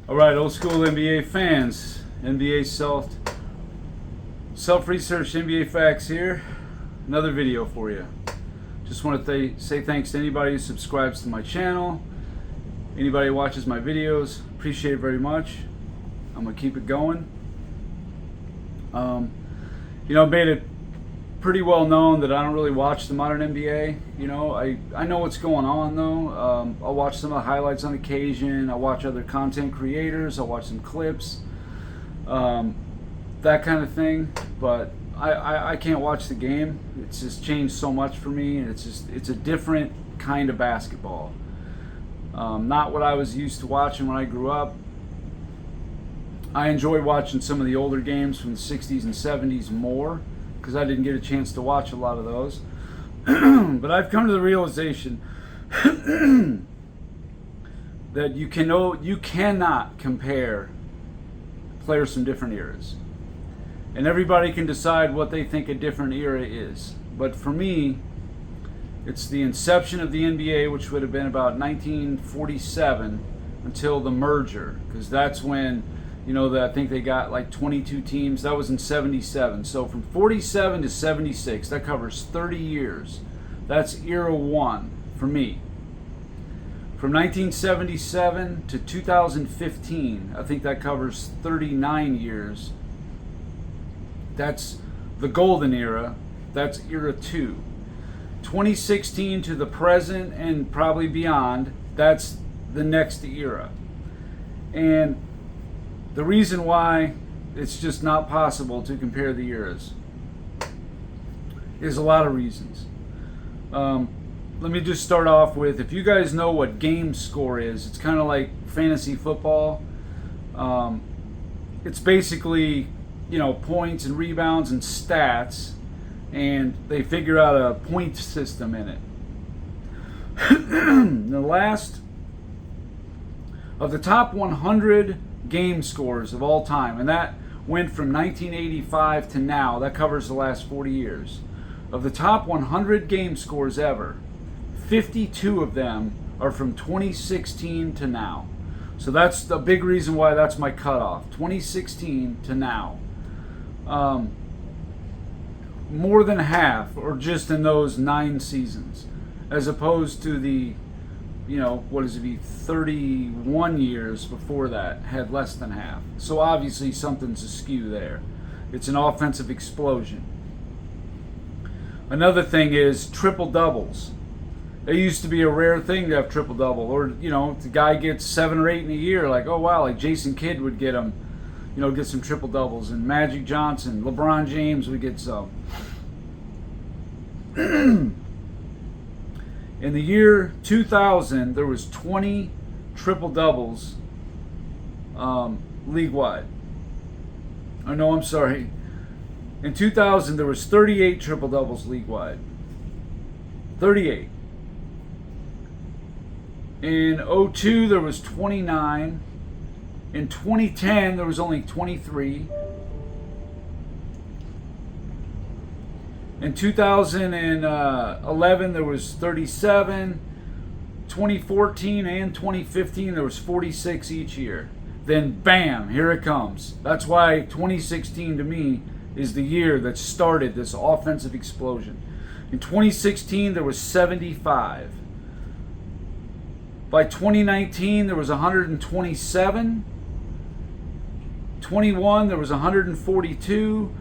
All right, old school NBA fans, NBA self-research NBA facts here. Another video for you. Just want to say thanks to anybody who subscribes to my channel, anybody who watches my videos. Appreciate it very much. I'm gonna keep it going. I made it pretty well known that I don't really watch the modern NBA. I know what's going on though. I'll watch some of the highlights on occasion. I'll watch other content creators. I'll watch some clips, that kind of thing. But I can't watch the game. It's just changed so much for me, and it's a different kind of basketball. Not what I was used to watching when I grew up. I enjoy watching some of the older games from the 60s and 70s more, because I didn't get a chance to watch a lot of those. But I've come to the realization that you cannot compare players from different eras. And everybody can decide what they think a different era is. But for me, it's the inception of the NBA, which would have been about 1947 until the merger, because that's when I think they got like 22 teams. That was in 77. So from 47 to 76, that covers 30 years. That's era one for me. From 1977 to 2015, I think that covers 39 years. That's the golden era. That's era two. 2016 to the present and probably beyond, that's the next era. And the reason why it's just not possible to compare the eras is a lot of reasons. Let me just start off with, if you guys know what game score is, it's kind of like fantasy football. It's basically, points and rebounds and stats, and they figure out a point system in it. The last of the top 100 game scores of all time, and that went from 1985 to now. That covers the last 40 years. Of the top 100 game scores ever, 52 of them are from 2016 to now. So that's the big reason why that's my cutoff, 2016 to now. More than half, or just in those 9 seasons, as opposed to the 31 years before that had less than half. So obviously something's askew there. It's an offensive explosion. Another thing is triple doubles. It used to be a rare thing to have triple double, or the guy gets 7 or 8 in a year, like, oh wow, like Jason Kidd would get them, get some triple doubles, and Magic Johnson, LeBron James would get some. In the year 2000, there was 20 triple doubles league-wide. Oh no, I'm sorry. In 2000, there was 38 triple doubles league-wide. 38. In 2002, there was 29. In 2010, there was only 23. In 2011, there was 37. 2014 and 2015, there was 46 each year. Then, bam, here it comes. That's why 2016 to me is the year that started this offensive explosion. In 2016, there was 75. By 2019, there was 127. 21, there was 142.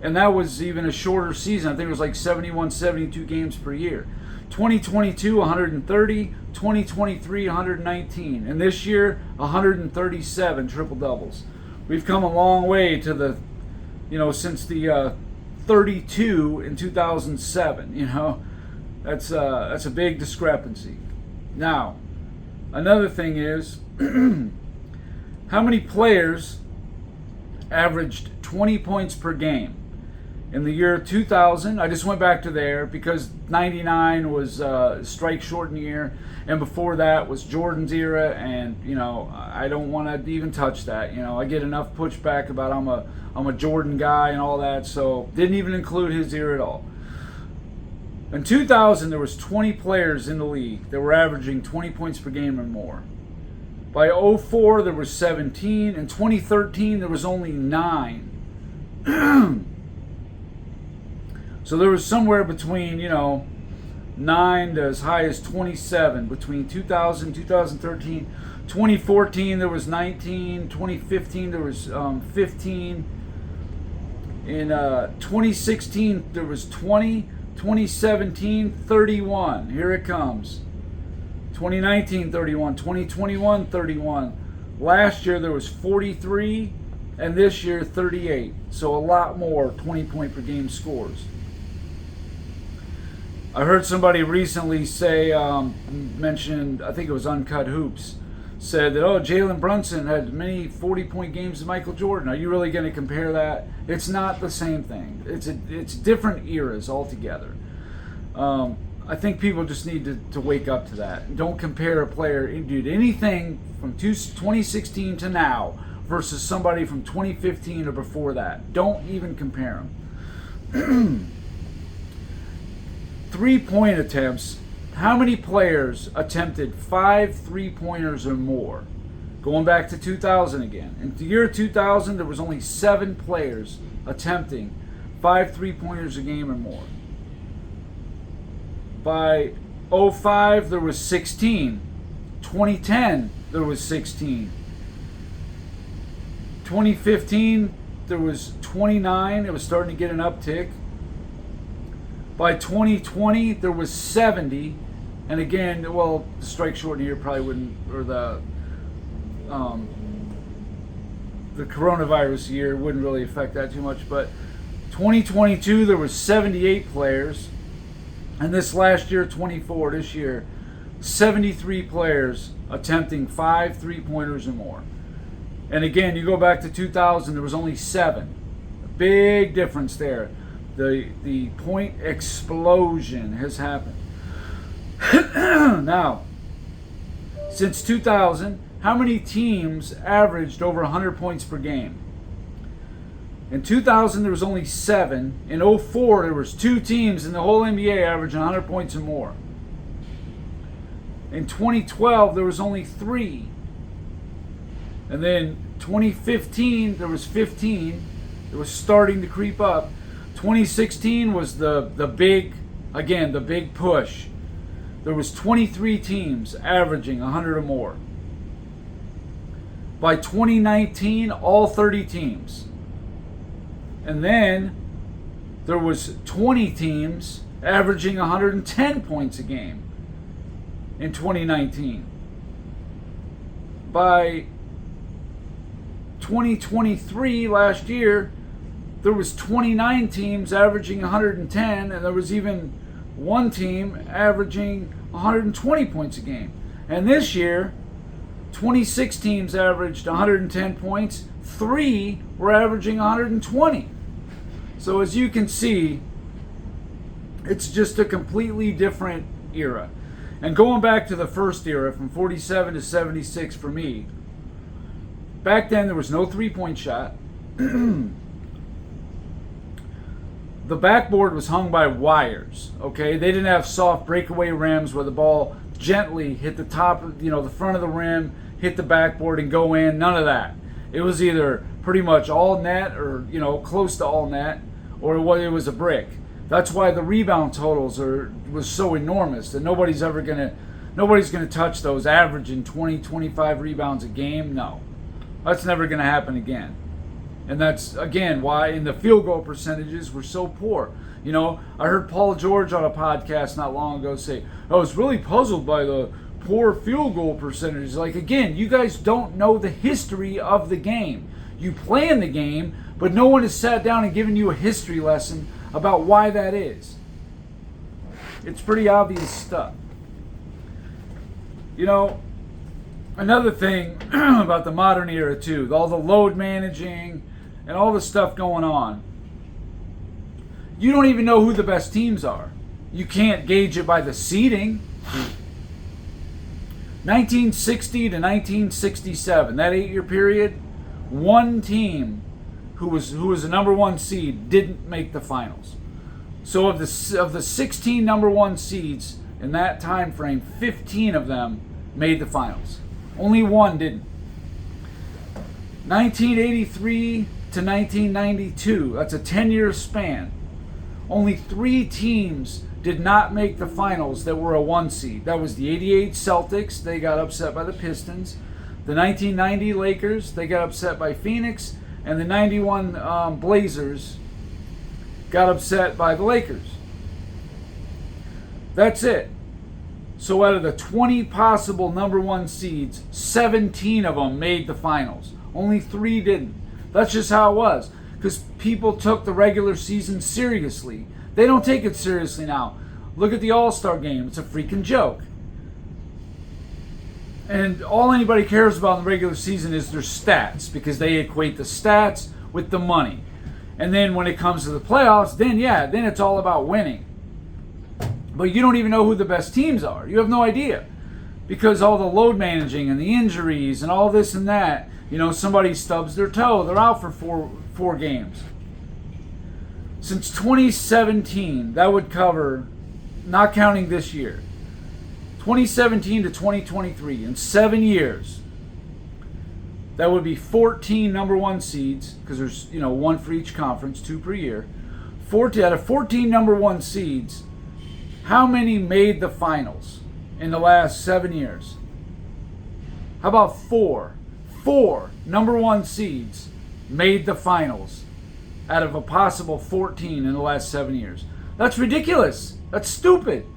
And that was even a shorter season. I think it was like 71, 72 games per year. 2022, 130. 2023, 119. And this year, 137 triple doubles. We've come a long way to the, since the 32 in 2007. That's a big discrepancy. Now, another thing is, how many players averaged 20 points per game? In the year 2000, I just went back to there because 99 was strike shortened year, and before that was Jordan's era, and I don't want to even touch that. I get enough pushback about I'm a Jordan guy and all that, so didn't even include his era at all. In 2000, there was 20 players in the league that were averaging 20 points per game or more. By '04, there was 17. In 2013, there was only 9. So there was somewhere between, 9 to as high as 27 between 2000, 2013. 2014, there was 19. 2015, there was 15. In 2016, there was 20. 2017, 31. Here it comes. 2019, 31. 2021, 31. Last year, there was 43. And this year, 38. So a lot more 20-point per game scores. I heard somebody recently say, mentioned, I think it was Uncut Hoops, said that, Jalen Brunson had many 40-point games to Michael Jordan. Are you really going to compare that? It's not the same thing. It's different eras altogether. I think people just need to wake up to that. Don't compare a player, dude, anything from 2016 to now versus somebody from 2015 or before that. Don't even compare them. 3-point attempts. How many players attempted 5 3-pointers or more? Going back to 2000 again. In the year 2000, there was only 7 players attempting 5 3-pointers a game or more. By '05, there was 16. 2010, there was 16. 2015, there was 29. It was starting to get an uptick. By 2020, there was 70. And again, the strike shortened year probably wouldn't, or the coronavirus year wouldn't really affect that too much. But 2022, there was 78 players. And this last year, 24, this year, 73 players attempting 5 3-pointers or more. And again, you go back to 2000, there was only 7. A big difference there. The point explosion has happened. Now, since 2000, how many teams averaged over 100 points per game? In 2000, there was only 7. In '04, there was 2 teams in the whole NBA averaging 100 points or more. In 2012, there was only 3. And then 2015, there was 15. It was starting to creep up. 2016 was the big push. There was 23 teams averaging 100 or more. By 2019, all 30 teams. And then there was 20 teams averaging 110 points a game in 2019. By 2023, last year, there was 29 teams averaging 110, and there was even one team averaging 120 points a game. And this year, 26 teams averaged 110 points, 3 were averaging 120. So as you can see, it's just a completely different era. And going back to the first era, from 47 to 76 for me, back then there was no 3-point shot. The backboard was hung by wires, okay? They didn't have soft breakaway rims where the ball gently hit the top, the front of the rim, hit the backboard and go in. None of that. It was either pretty much all net or, close to all net, or it was a brick. That's why the rebound totals was so enormous that nobody's gonna touch those, averaging 20, 25 rebounds a game. No. That's never gonna happen again. And that's, again, why in the field goal percentages were so poor. I heard Paul George on a podcast not long ago say, I was really puzzled by the poor field goal percentages. Like, again, you guys don't know the history of the game. You play in the game, but no one has sat down and given you a history lesson about why that is. It's pretty obvious stuff. Another thing about the modern era too, all the load managing and all the stuff going on. You don't even know who the best teams are. You can't gauge it by the seeding. 1960 to 1967, that 8-year period, one team who was the number 1 seed didn't make the finals. So of the 16 number 1 seeds in that time frame, 15 of them made the finals. Only one didn't. 1983 to 1992, that's a 10-year span. Only 3 teams did not make the finals that were a 1 seed. That was the 88 Celtics, they got upset by the Pistons. The 1990 Lakers, they got upset by Phoenix. And the 91 Blazers got upset by the Lakers. That's it. So out of the 20 possible number 1 seeds, 17 of them made the finals. Only 3 didn't. That's just how it was. Because people took the regular season seriously. They don't take it seriously now. Look at the All-Star game. It's a freaking joke. And all anybody cares about in the regular season is their stats, because they equate the stats with the money. And then when it comes to the playoffs, then it's all about winning. But you don't even know who the best teams are. You have no idea. Because all the load managing and the injuries and all this and that, somebody stubs their toe, they're out for four games. Since 2017, that would cover, not counting this year, 2017 to 2023, in 7 years, that would be 14 number 1 seeds, because there's 1 for each conference, 2 per year. 14 out of 14 number 1 seeds, how many made the finals in the last 7 years? How about 4? 4 number 1 seeds made the finals out of a possible 14 in the last 7 years. That's ridiculous. That's stupid.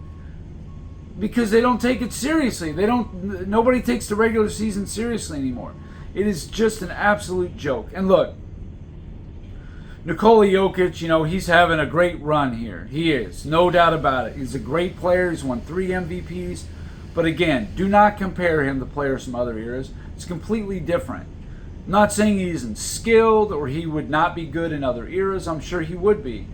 Because they don't take it seriously. Nobody takes the regular season seriously anymore. It is just an absolute joke. And look, Nikola Jokic, he's having a great run here. He is, no doubt about it. He's a great player. He's won 3 MVPs. But again, do not compare him to players from other eras. It's completely different. I'm not saying he isn't skilled or he would not be good in other eras. I'm sure he would be.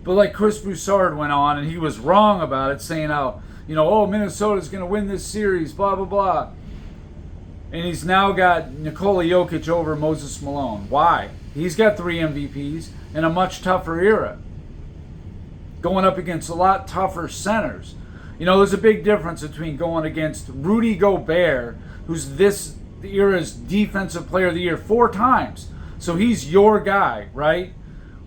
But like Chris Broussard went on, and he was wrong about it, saying how, Minnesota's going to win this series, blah, blah, blah. And he's now got Nikola Jokic over Moses Malone. Why? He's got 3 MVPs in a much tougher era, going up against a lot tougher centers. There's a big difference between going against Rudy Gobert, who's this era's Defensive Player of the Year 4 times. So he's your guy, right?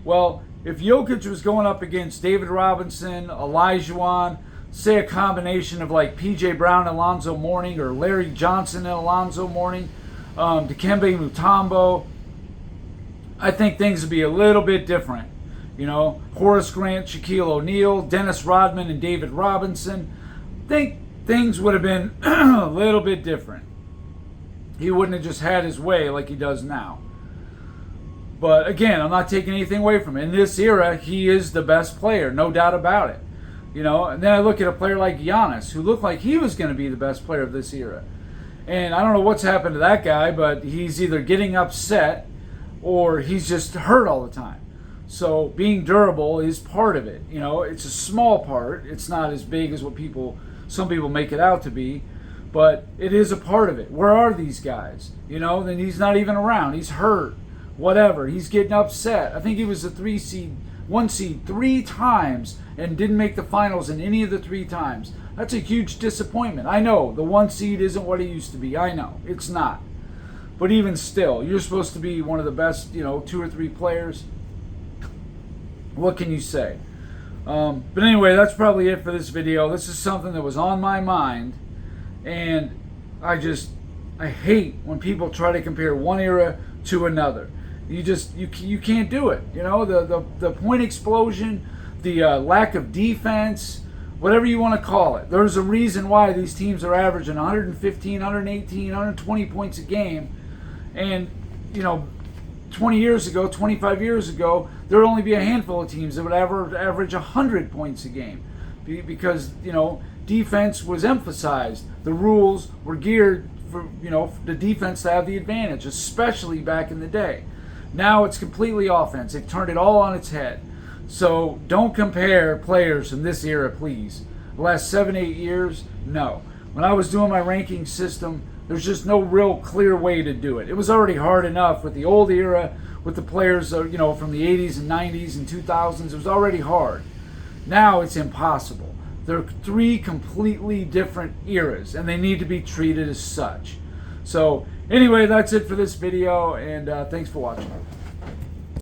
Well, if Jokic was going up against David Robinson, Olajuwon, say a combination of like P.J. Brown and Alonzo Mourning, or Larry Johnson and Alonzo Mourning, Dikembe Mutombo, I think things would be a little bit different. Horace Grant, Shaquille O'Neal, Dennis Rodman, and David Robinson. I think things would have been a little bit different. He wouldn't have just had his way like he does now. But again, I'm not taking anything away from him. In this era, he is the best player, no doubt about it. And then I look at a player like Giannis, who looked like he was going to be the best player of this era. And I don't know what's happened to that guy, but he's either getting upset or he's just hurt all the time. So being durable is part of it. It's a small part. It's not as big as what some people make it out to be, but it is a part of it. Where are these guys? Then he's not even around. He's hurt. Whatever. He's getting upset. I think he was a 1 seed 3 times and didn't make the finals in any of the 3 times. That's a huge disappointment. I know the 1 seed isn't what it used to be. I know it's not. But even still, you're supposed to be one of the best, 2 or 3 players. What can you say? But anyway, that's probably it for this video. This is something that was on my mind, and I hate when people try to compare one era to another. You can't do it. The point explosion, the lack of defense, whatever you want to call it. There's a reason why these teams are averaging 115, 118, 120 points a game, and 20 years ago, 25 years ago, there would only be a handful of teams that would average 100 points a game, because defense was emphasized. The rules were geared for the defense to have the advantage, especially back in the day. Now it's completely offense. They've turned it all on its head. So don't compare players from this era, please. The last 7-8 years, no. When I was doing my ranking system, there's just no real clear way to do it. It was already hard enough with the old era, with the players from the 80s and 90s and 2000s. It was already hard. Now it's impossible. They're three completely different eras, and they need to be treated as such. So anyway, that's it for this video, and thanks for watching.